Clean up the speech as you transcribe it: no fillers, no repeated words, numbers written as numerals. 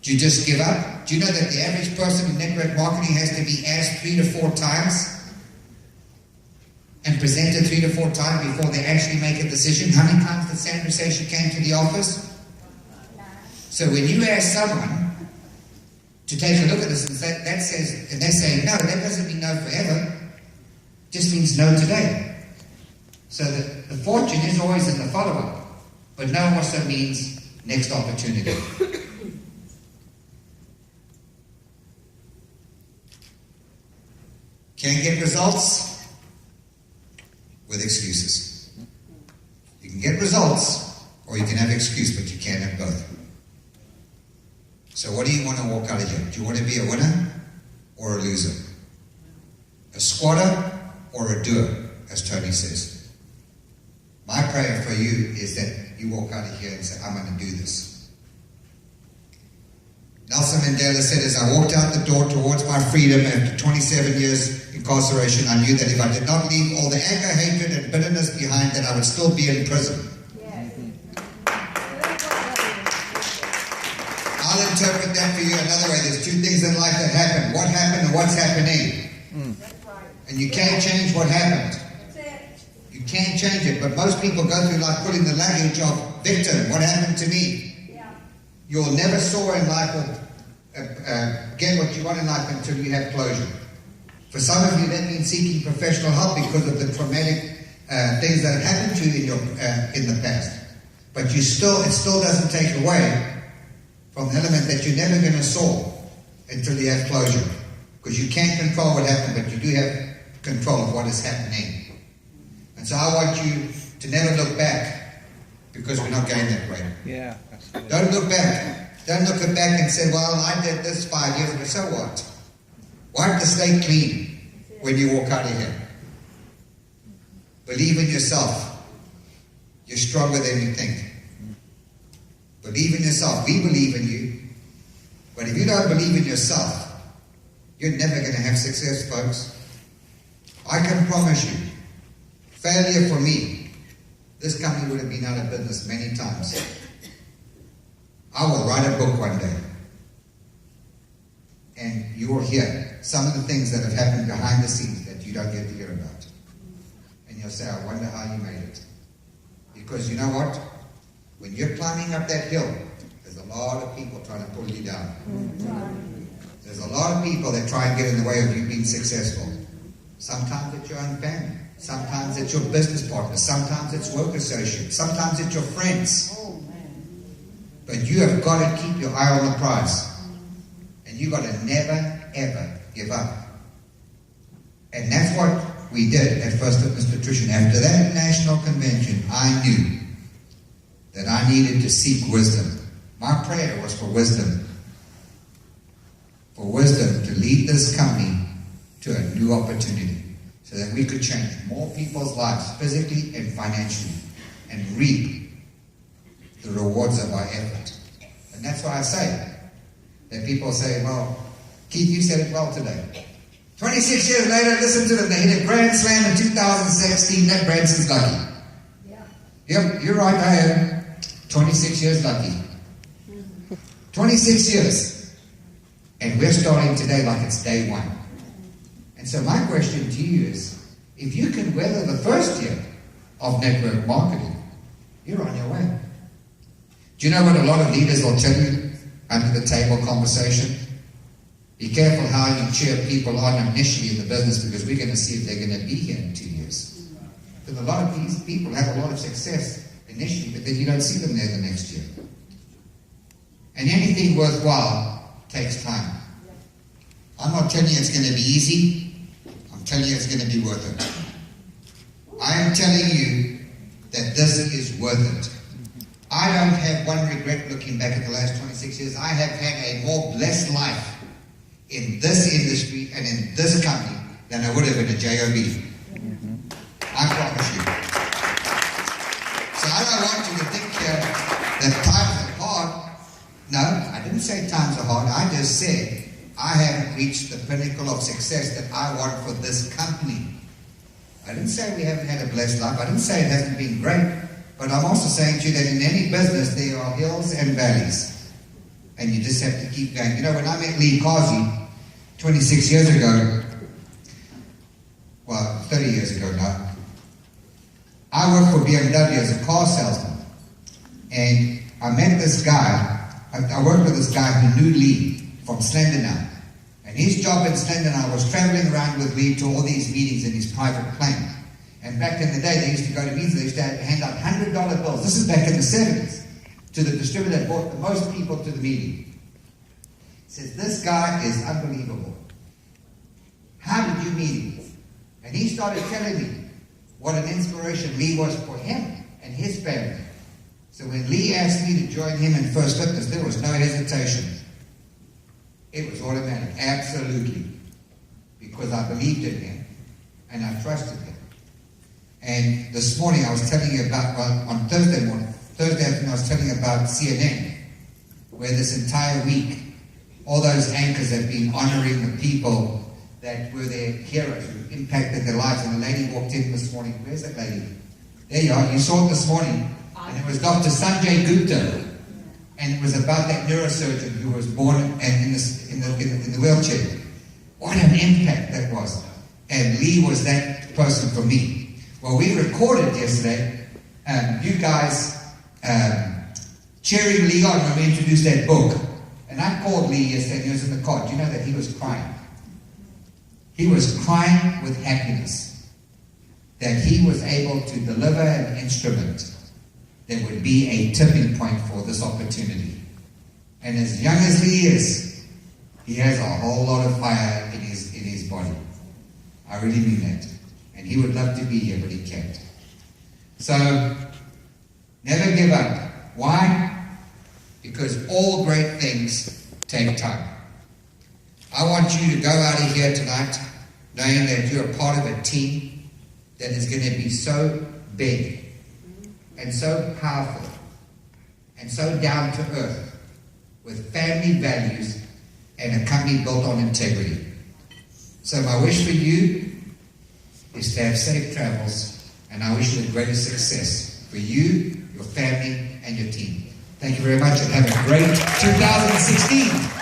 Do you just give up? Do you know that the average person in network marketing has to be asked 3 to 4 times and presented 3 to 4 times before they actually make a decision? How many times did Sandra say she came to the office? So when you ask someone to take a look at this and say, that says, and they say no, that doesn't mean no forever. It just means no today. So the fortune is always in the follow-up, but no also means next opportunity. Can't get results with excuses. You can get results, or you can have excuse, but you can't have both. So what do you want to walk out of here? Do you want to be a winner or a loser? A squatter or a doer, as Tony says. My prayer for you is that you walk out of here and say, I'm going to do this. Nelson Mandela said, as I walked out the door towards my freedom after 27 years incarceration, I knew that if I did not leave all the anger, hatred, and bitterness behind, that I would still be in prison. Yes. I'll interpret that for you another way. There's 2 things in life that happen. What happened and what's happening. And you can't change what happened. You can't change it. But most people go through like putting the luggage of victim. What happened to me? You'll never soar in life or get what you want in life until you have closure. For some of you, that means seeking professional help because of the traumatic things that have happened to you in the past. But it still doesn't take away from the element that you're never going to soar until you have closure. Because you can't control what happened, but you do have control of what is happening. And so I want you to never look back, because we're not going that way. Yeah, absolutely. Don't look back. Don't look back and say, well, I did this 5 years ago, so what? Wipe the slate clean when you walk out of here. Believe in yourself. You're stronger than you think. Believe in yourself. We believe in you. But if you don't believe in yourself, you're never going to have success, folks. I can promise you, failure for me, this company would have been out of business many times. I will write a book one day. And you will hear some of the things that have happened behind the scenes that you don't get to hear about. And you'll say, I wonder how you made it. Because you know what? When you're climbing up that hill, there's a lot of people trying to pull you down. There's a lot of people that try and get in the way of you being successful. Sometimes it's your own family. Sometimes it's your business partner. Sometimes it's work associates. Sometimes it's your friends. But you have got to keep your eye on the prize. And you've got to never, ever give up. And that's what we did at First Witness Nutrition. After that national convention, I knew that I needed to seek wisdom. My prayer was for wisdom. For wisdom to lead this company to a new opportunity, so that we could change more people's lives physically and financially and reap the rewards of our effort. And that's why I say that people say, well, Keith, you said it well today. 26 years later, listen to them, they hit a grand slam in 2016, that Branson's lucky. Yeah. Yep, you're right, I am. 26 years lucky. 26 years. And we're starting today like it's day one. And so my question to you is, if you can weather the first year of network marketing, you're on your way. Do you know what a lot of leaders will tell you under the table conversation? Be careful how you cheer people on initially in the business, because we're going to see if they're going to be here in 2 years. Because a lot of these people have a lot of success initially, but then you don't see them there the next year. And anything worthwhile takes time. I'm not telling you it's going to be easy. I'm telling you it's going to be worth it. I am telling you that this is worth it. I don't have one regret looking back at the last 26 years. I have had a more blessed life in this industry and in this company than I would have in a JOB. I promise you. So I don't want you to think that times are hard. No, I didn't say times are hard. I just said I haven't reached the pinnacle of success that I want for this company. I didn't say we haven't had a blessed life. I didn't say it hasn't been great. But I'm also saying to you that in any business there are hills and valleys. and you just have to keep going. You know, when I met Lee Kazi 26 years ago, well, 30 years ago now, I worked for BMW as a car salesman, and I met this guy. I worked with this guy who knew Lee from Slendernow, and his job in Slendernow was traveling around with Lee to all these meetings in his private plane. And back in the day, they used to go to meetings, they used to hand out $100 bills. This is back in the 70s, to the distributor that brought the most people to the meeting. He says, this guy is unbelievable. How did you meet him? And he started telling me what an inspiration Lee was for him and his family. So when Lee asked me to join him in First Fitness, there was no hesitation. It was automatic, absolutely. Because I believed in him and I trusted him. And this morning I was telling you about, well, on Thursday afternoon I was telling you about CNN, where this entire week, all those anchors have been honoring the people that were their heroes, who impacted their lives. And a lady walked in this morning. Where's that lady? There you are. You saw it this morning. And it was Dr. Sanjay Gupta. And it was about that neurosurgeon who was born and in the wheelchair. What an impact that was. And Lee was that person for me. Well, we recorded yesterday, you guys cheering Lee on when we introduced that book. And I called Lee yesterday, and he was in the car. Do you know that he was crying? He was crying with happiness that he was able to deliver an instrument that would be a tipping point for this opportunity. And as young as Lee is, he has a whole lot of fire in his body. I really mean that. And he would love to be here, but he can't. So, never give up. Why? Because all great things take time. I want you to go out of here tonight knowing that you're a part of a team that is going to be so big and so powerful and so down to earth, with family values and a company built on integrity. So my wish for you is to have safe travels, and I wish you the greatest success for you, your family, and your team. Thank you very much, and have a great 2016.